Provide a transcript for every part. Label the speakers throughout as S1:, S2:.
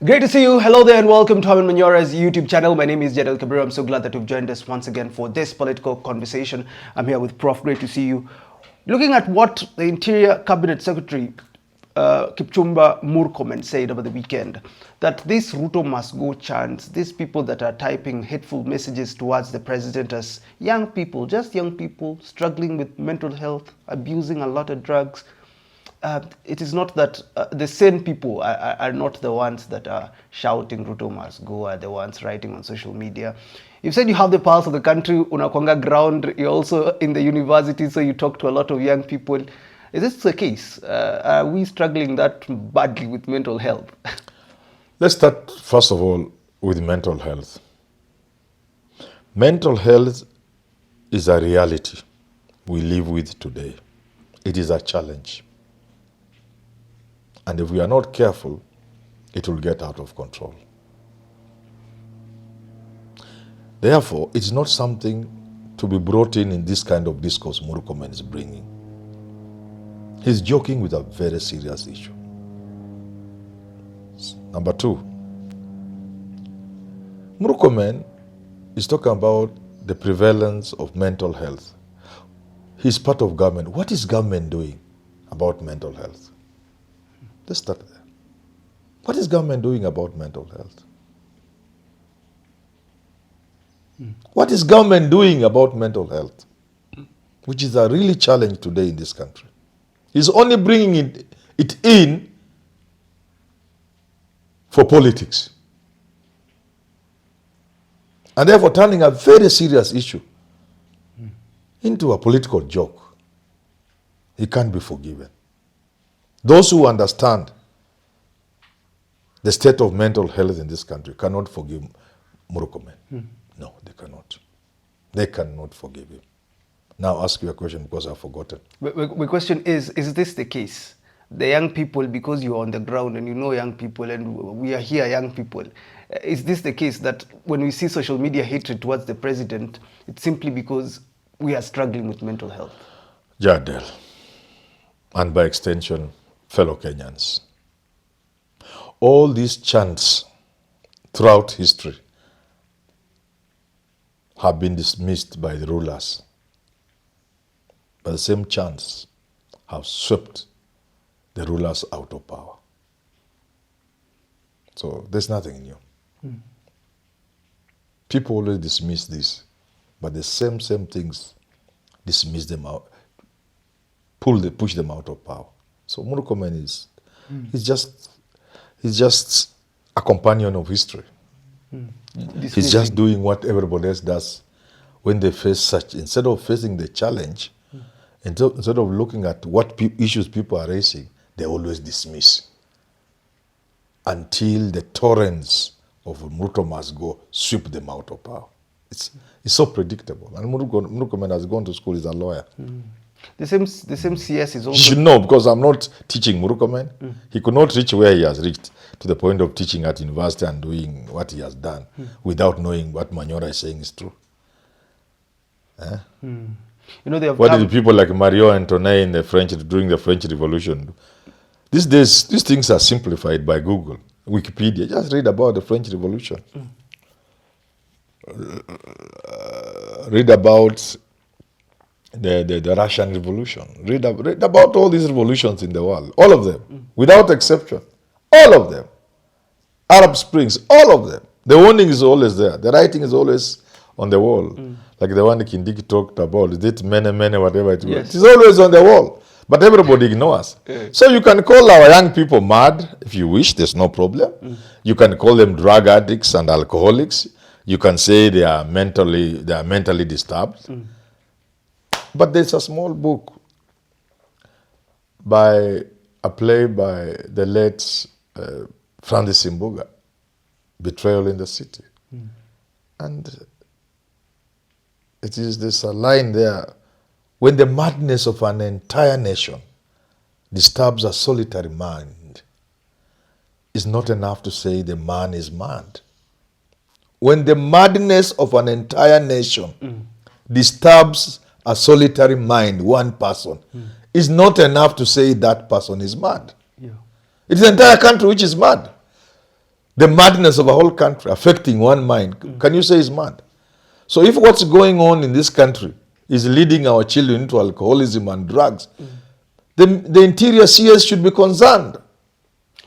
S1: Great to see you. Hello there and welcome to Herman Manyora's YouTube channel. My name is Jadel Kabir. I'm so glad that you've joined us once again for this political conversation. I'm here with Prof. Great to see you. Looking at what the Interior Cabinet Secretary Kipchumba Murkomen said over the weekend, that this Ruto must go chants, these people that are typing hateful messages towards the president as young people, just young people struggling with mental health, abusing a lot of drugs. It is not that the same people are not the ones that are shouting Ruto must go, are the ones writing on social media. You've said you have the pulse of the country, unakwanga ground, you're also in the university, so you talk to a lot of young people. Is this the case? Are we struggling that badly with mental health?
S2: Let's start, first of all, with mental health. Mental health is a reality we live with today. It is a challenge. And if we are not careful, it will get out of control. Therefore, it's not something to be brought in this kind of discourse Murkomen is bringing. He's joking with a very serious issue. Number two, Murkomen is talking about the prevalence of mental health. He's part of government. What is government doing about mental health? Let's start there. What is government doing about mental health? What is government doing about mental health? Which is a really challenge today in this country. He's only bringing it in for politics. And therefore turning a very serious issue into a political joke. He can't be forgiven. Those who understand the state of mental health in this country cannot forgive Murkomen. No, they cannot. They cannot forgive him. Now ask you a question because I've forgotten.
S1: My question is this the case? The young people, because you're on the ground and you know young people and we are here young people, is this the case that when we see social media hatred towards the president, it's simply because we are struggling with mental health?
S2: Jadel, and by extension, fellow Kenyans, all these chants throughout history have been dismissed by the rulers. But the same chants have swept the rulers out of power. So there's nothing new. People always dismiss this, but the same things dismiss them out, push them out of power. So Murkomen is just a companion of history. He's just doing what everybody else does when they face such. Instead of facing the challenge, instead of looking at what issues people are raising, they always dismiss until the torrents of Ruto must go sweep them out of power. It's so predictable. And Murkomen has gone to school, he's a lawyer.
S1: The same CS is also...
S2: He should know, because I'm not teaching Murkomen. He could not reach where he has reached to the point of teaching at university and doing what he has done without knowing what Manyora is saying is true.
S1: You know, they have
S2: what did people like Mario Antoinette in during the French Revolution do? These days, these things are simplified by Google, Wikipedia. Just read about the French Revolution. Read about the Russian Revolution. Read about all these revolutions in the world. All of them, without exception. All of them. Arab Springs, all of them. The warning is always there. The writing is always on the wall. Like the one Kindiki talked about. Is it many, whatever it was?
S1: Yes.
S2: It is always on the wall. But everybody ignores. So you can call our young people mad if you wish. There's no problem. You can call them drug addicts and alcoholics. You can say they are mentally disturbed. But there's a small book by a play by the late Francis Imbuga, Betrayal in the City. And there's a line there, when the madness of an entire nation disturbs a solitary mind, it's not enough to say the man is mad. When the madness of an entire nation disturbs a solitary mind, one person, it's not enough to say that person is mad.
S1: Yeah.
S2: It is the entire country which is mad. the madness of a whole country affecting one mind, can you say is mad? So if what's going on in this country is leading our children into alcoholism and drugs, the interior CS should be concerned.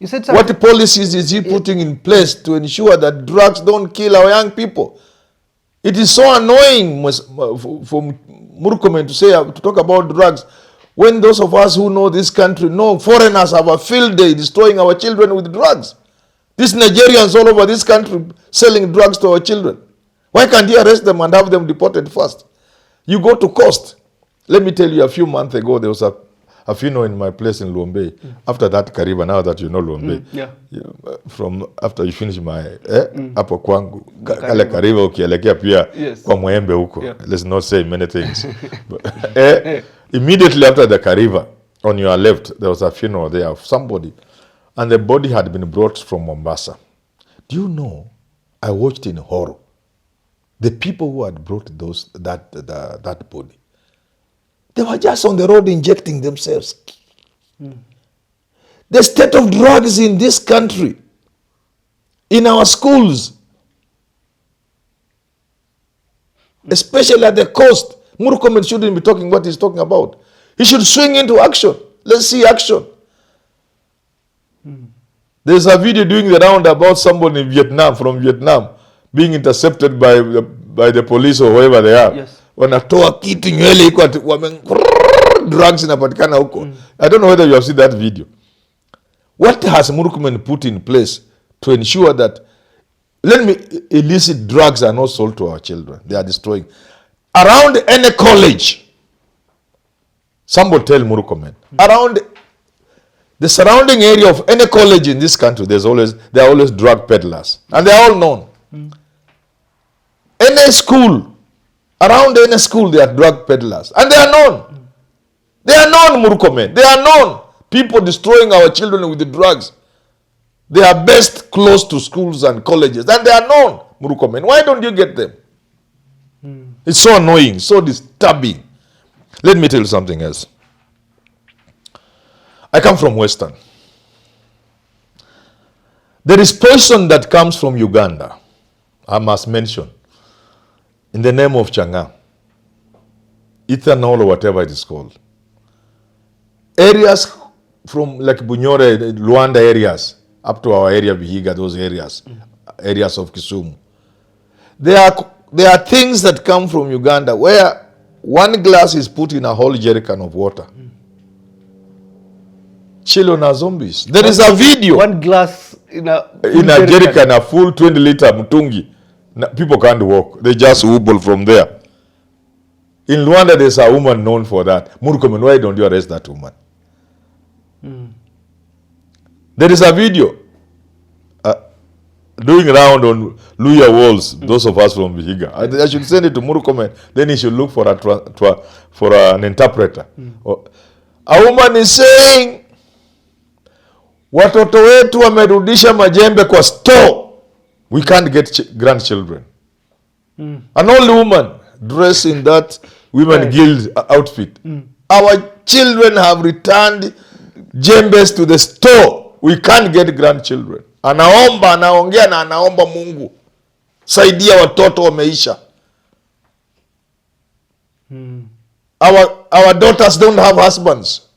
S1: You said
S2: what policies is he putting in place to ensure that drugs don't kill our young people? It is so annoying for Murkomen to talk about drugs when those of us who know this country know foreigners have a field day destroying our children with drugs. These Nigerians all over this country selling drugs to our children. Why can't he arrest them and have them deported first? You go to Coast. Let me tell you, a few months ago, there was a funeral in my place in Luombe. After that, Kariba, now that you know Luombe, from after you finish my hapo kwangu, kale Kariba ukielekea pia kwa Mwembe huko. Let's not say many things. Immediately after the Kariba, on your left, there was a funeral there of somebody, and the body had been brought from Mombasa. Do you know, I watched in horror. The people who had brought that body, they were just on the road injecting themselves. The state of drugs in this country, in our schools, especially at the coast, Murkomen shouldn't be talking what he's talking about. He should swing into action. Let's see action. There's a video doing the round about somebody in Vietnam, from Vietnam, being intercepted by the police or whoever they are.
S1: Yes.
S2: Wanatoa kitu nywele iko drugs inapatikana huko. I don't know whether you have seen that video. What has Murkomen put in place to ensure that, let me, illicit drugs are not sold to our children? They are destroying. Around any college, somebody tell Murkomen, around the surrounding area of any college in this country, there are always drug peddlers. And they are all known. Any school, around any school, there are drug peddlers. And they are known. They are known, Murkomen. They are known. People destroying our children with the drugs. They are best close to schools and colleges. And they are known, Murkomen. Why don't you get them? It's so annoying, so disturbing. Let me tell you something else. I come from Western. There is poison that comes from Uganda, I must mention, in the name of Changa, ethanol or whatever it is called. Areas from like Bunyore, Luanda areas, up to our area, Vihiga, those areas, areas of Kisumu. There are things that come from Uganda where one glass is put in a whole jerrycan of water. Children are zombies. There is a video.
S1: One glass in a
S2: jerrycan, a full 20-liter mtungi. People can't walk. They just wobble from there. In Luanda, there's a woman known for that. Murkomen, why don't you arrest that woman? There is a video doing around on Luya walls, those of us from Vihiga. I should send it to Murkomen. Then he should look for an interpreter. A woman is saying, watoto wetu wamerudisha majembe kwa store. We can't get grandchildren. An old woman dressed in that women guild outfit. Our children have returned jembes to the store. We can't get grandchildren. Anaomba, anaongea na anaomba Mungu, saidia watoto wameisha. Our daughters don't have husbands.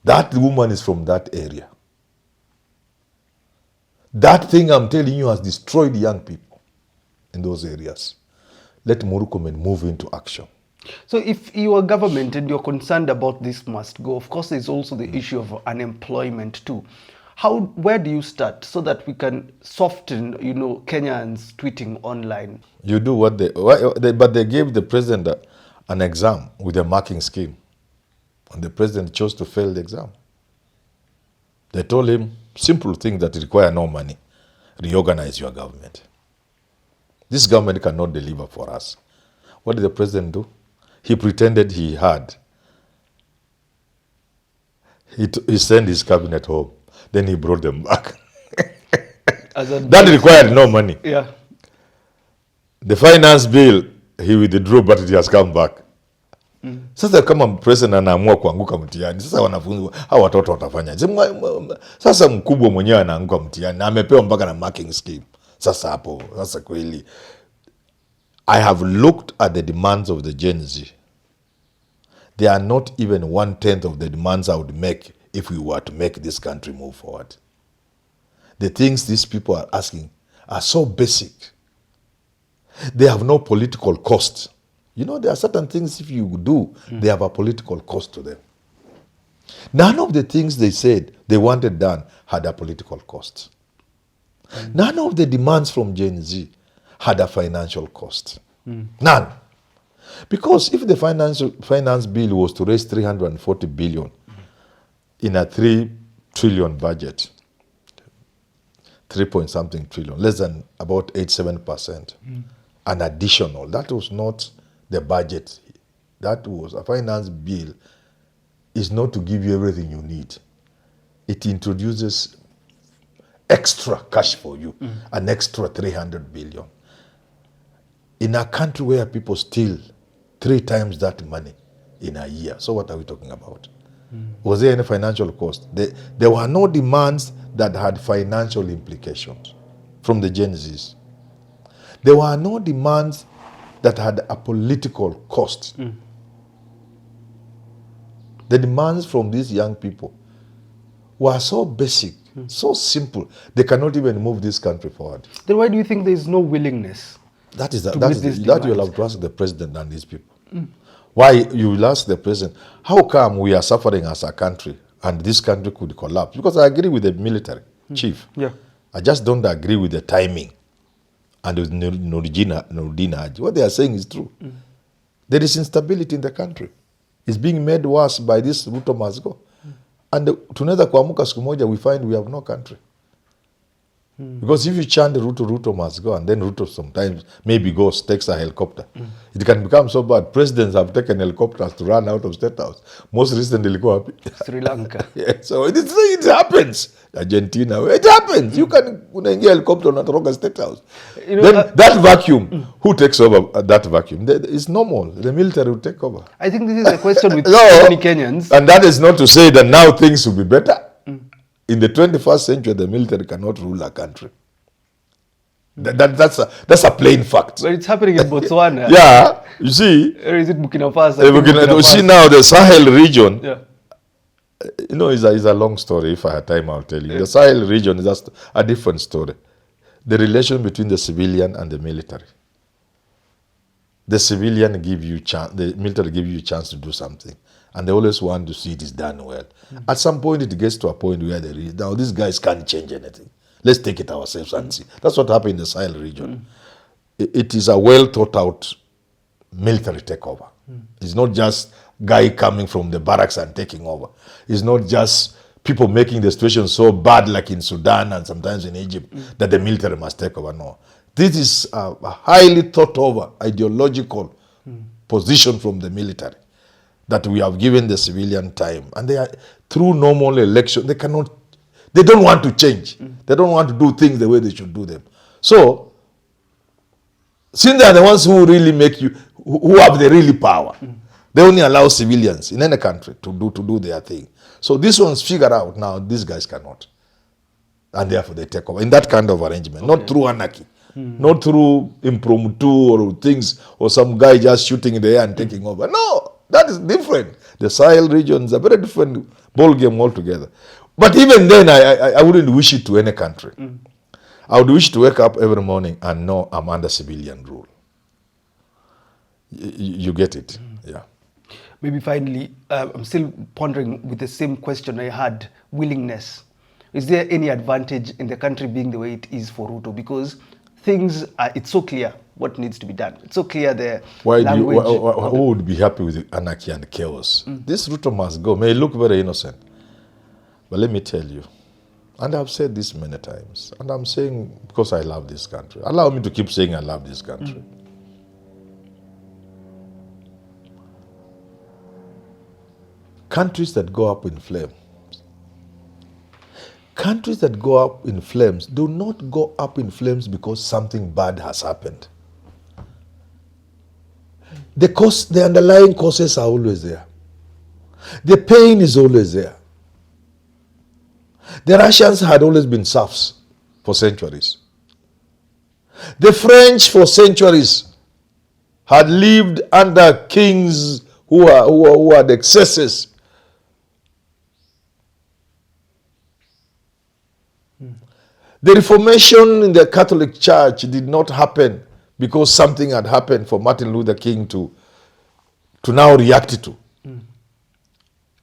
S2: That woman is from that area. That thing I'm telling you has destroyed young people in those areas. Let Murkomen move into action.
S1: So if you are government and you're concerned about this must go, of course there's also the issue of unemployment too. Where do you start so that we can soften, Kenyans tweeting online?
S2: You do what but they gave the president an exam with a marking scheme. And the president chose to fail the exam. They told him, simple things that require no money. Reorganize your government. This government cannot deliver for us. What did the president do? He pretended he had. He sent his cabinet home. Then he brought them back. That required no money.
S1: Yeah.
S2: The finance bill, he withdrew, but it has come back. Sasa kama president anaamua kuanguka mtihani, sasa wanafunzi hao watoto watafanya. Sasa mkubwa mwenyewe anaanguka mtihani na amepewa mpaka na marking scheme. Sasa hapo, sasa kweli I have looked at the demands of the Gen Z. They are not even 1/10 of the demands I would make if we were to make this country move forward. The things these people are asking are so basic. They have no political cost. You know, there are certain things if you do, they have a political cost to them. None of the things they said they wanted done had a political cost. None of the demands from Gen Z had a financial cost. None. Because if the finance bill was to raise 340 billion in a 3 trillion budget, 3 point something trillion, less than about 87%, an additional, that was not the budget. That was a finance bill is not to give you everything you need. It introduces extra cash for you, an extra 300 billion. In a country where people steal 3 times that money in a year. So what are we talking about? Was there any financial cost? There were no demands that had financial implications from the Gen Zs. There were no demands that had a political cost. The demands from these young people were so basic, so simple, they cannot even move this country forward.
S1: Then why do you think there is no willingness?
S2: That is
S1: that
S2: you'll have to ask the president and these people. Why you will ask the president, how come we are suffering as a country and this country could collapse? Because I agree with the military chief.
S1: Yeah.
S2: I just don't agree with the timing. And with Nordina Haji. What they are saying is true. There is instability in the country. It's being made worse by this Ruto must go. And tunaweza kuamuka siku moja we find we have no country. Because if you chant Ruto must go, and then Ruto sometimes maybe goes, takes a helicopter, it can become so bad. Presidents have taken helicopters to run out of State House. Most recently, go up.
S1: Sri Lanka.
S2: Yeah, so it happens. Argentina, it happens. You can unaingia helicopter unatoroka State House. You know, then that vacuum, who takes over that vacuum? It's normal. The military will take over.
S1: I think this is a question with many Kenyans.
S2: And that is not to say that now things will be better. In the 21st century, the military cannot rule a country. That's a plain fact.
S1: But it's happening in Botswana.
S2: Yeah, you see.
S1: Or is it Burkina Faso?
S2: You see now the Sahel region.
S1: Yeah.
S2: You know, it's a long story. If I had time, I'll tell you. Yeah. The Sahel region is just a different story. The relation between the civilian and the military. The civilian give you chance. The military give you a chance to do something. And they always want to see it is done well. At some point, it gets to a point where now these guys can't change anything. Let's take it ourselves and see. That's what happened in the Sahel region. It is a well thought out military takeover. It's not just guy coming from the barracks and taking over. It's not just people making the situation so bad like in Sudan and sometimes in Egypt that the military must take over. No. This is a highly thought over ideological position from the military, that we have given the civilian time, and they are through normal election. They don't want to change. They don't want to do things the way they should do them. So, since they are the ones who really make you, who have the really power, they only allow civilians in any country to do their thing. So these ones figure out now these guys cannot, and therefore they take over in that kind of arrangement, not through anarchy. Not through impromptu or things or some guy just shooting in the air and taking over. No, that is different. The Sahel region is a very different ball game altogether. But even then, I wouldn't wish it to any country. I would wish to wake up every morning and know I'm under civilian rule. You get it? Yeah.
S1: Maybe finally, I'm still pondering with the same question I had, willingness. Is there any advantage in the country being the way it is for Ruto? Because things are, it's so clear what needs to be done. It's so clear the language.
S2: Who would be happy with anarchy and chaos? This Ruto must go. May look very innocent. But let me tell you, and I've said this many times, and I'm saying because I love this country. Allow me to keep saying I love this country. Countries that go up in flames. Countries that go up in flames do not go up in flames because something bad has happened. the underlying causes are always there. The pain is always there. The Russians had always been serfs for centuries. The French for centuries had lived under kings who had excesses. The Reformation in the Catholic Church did not happen because something had happened for Martin Luther King to now react to.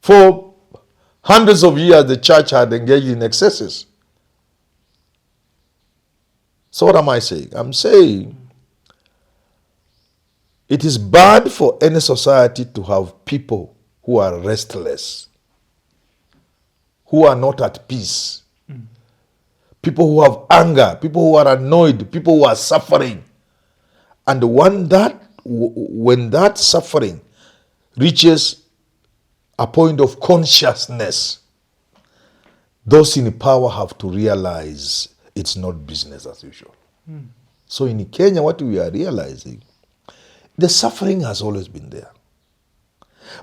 S2: For hundreds of years, the church had engaged in excesses. So what am I saying? I'm saying it is bad for any society to have people who are restless, who are not at peace, people who have anger, people who are annoyed, people who are suffering. And when that suffering reaches a point of consciousness, those in power have to realize it's not business as usual. So in Kenya, what we are realizing, the suffering has always been there.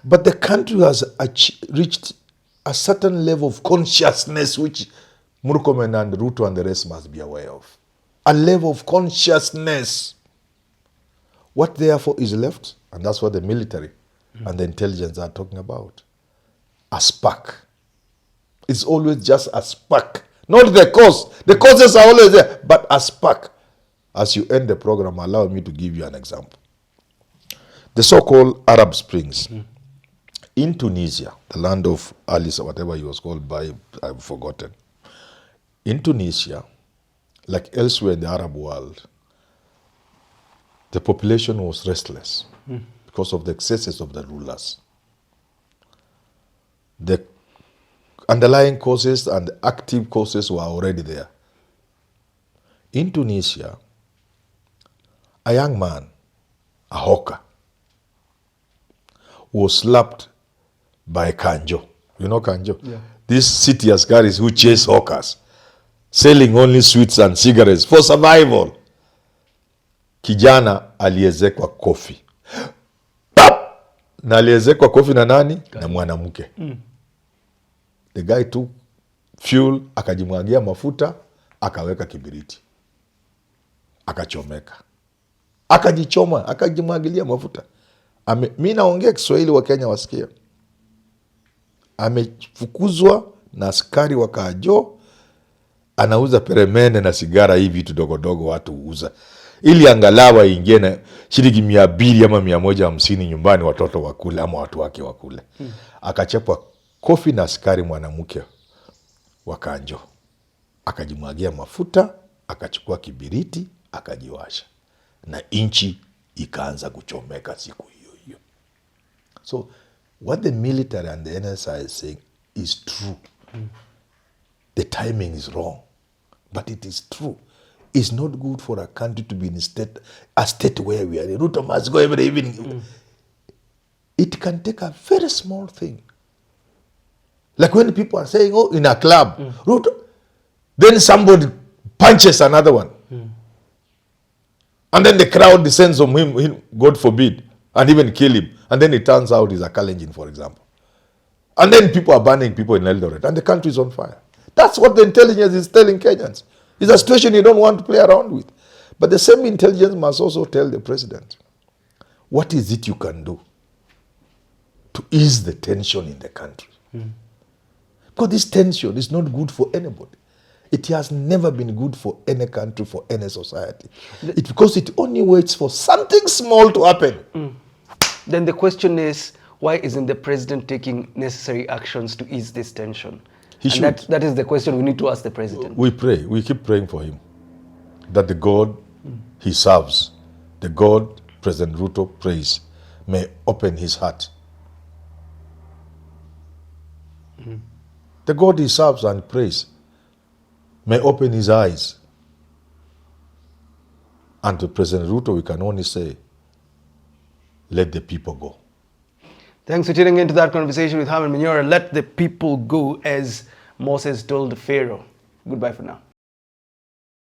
S2: But the country has reached a certain level of consciousness which Murkomen and Ruto and the rest must be aware of. A level of consciousness. What therefore is left, and that's what the military and the intelligence are talking about, a spark. It's always just a spark. Not the cause. The causes are always there, but a spark. As you end the program, allow me to give you an example. The so-called Arab Springs. In Tunisia, the land of Alice, or whatever he was called by, I've forgotten. In Tunisia, like elsewhere in the Arab world, the population was restless because of the excesses of the rulers. The underlying causes and the active causes were already there. In Tunisia, a young man, a hawker, was slapped by Kanjo. You know Kanjo?
S1: Yeah.
S2: These city askaris who chase hawkers, selling only sweets and cigarettes for survival. Kijana aliezekwa kofi. Pap! Na aliezekwa kofi na nani? Na mwanamke. The guy took fuel, akajimwagia mafuta, akaweka kibiriti. Akachomeka. Akajichoma, akajimwagilia mafuta. Mimi naongea Kiswahili wa Kenya wasikia. Amefukuzwa na askari wa Kajo, anauza peremende na sigara hivi vitu dogodogo watu huuza. Ili angalawa ingie na shilingi 200 ama 150 nyumbani watoto wakule ama watu wake wakule. Akachapwa kofi na askari mwanamke wa Kanjo. Akajimwagia mafuta, akachukua kibiriti, akajiwasha. Na inchi ikaanza kuchomeka siku hiyo hiyo. So what the military and the NSI is saying is true. The timing is wrong, but it is true. It's not good for a country to be in a state where we are. Ruto must go every evening. It can take a very small thing. Like when people are saying, oh, in a club, Ruto, then somebody punches another one. And then the crowd descends on him, God forbid, and even kill him. And then it turns out he's a Kalenjin, for example. And then people are banning people in Eldoret, and the country is on fire. That's what the intelligence is telling Kenyans. It's a situation you don't want to play around with. But the same intelligence must also tell the president, what is it you can do to ease the tension in the country? Because this tension is not good for anybody. It has never been good for any country, for any society. Because it only waits for something small to happen.
S1: Then the question is, why isn't the president taking necessary actions to ease this tension?
S2: He should.
S1: That is the question we need to ask the president.
S2: We pray, we keep praying for him. That the God he serves, the God President Ruto prays, may open his heart. The God he serves and prays may open his eyes. And to President Ruto, we can only say, let the people go.
S1: Thanks for tuning into that conversation with Herman Manyora. Let the people go, as Moses told Pharaoh. Goodbye for now.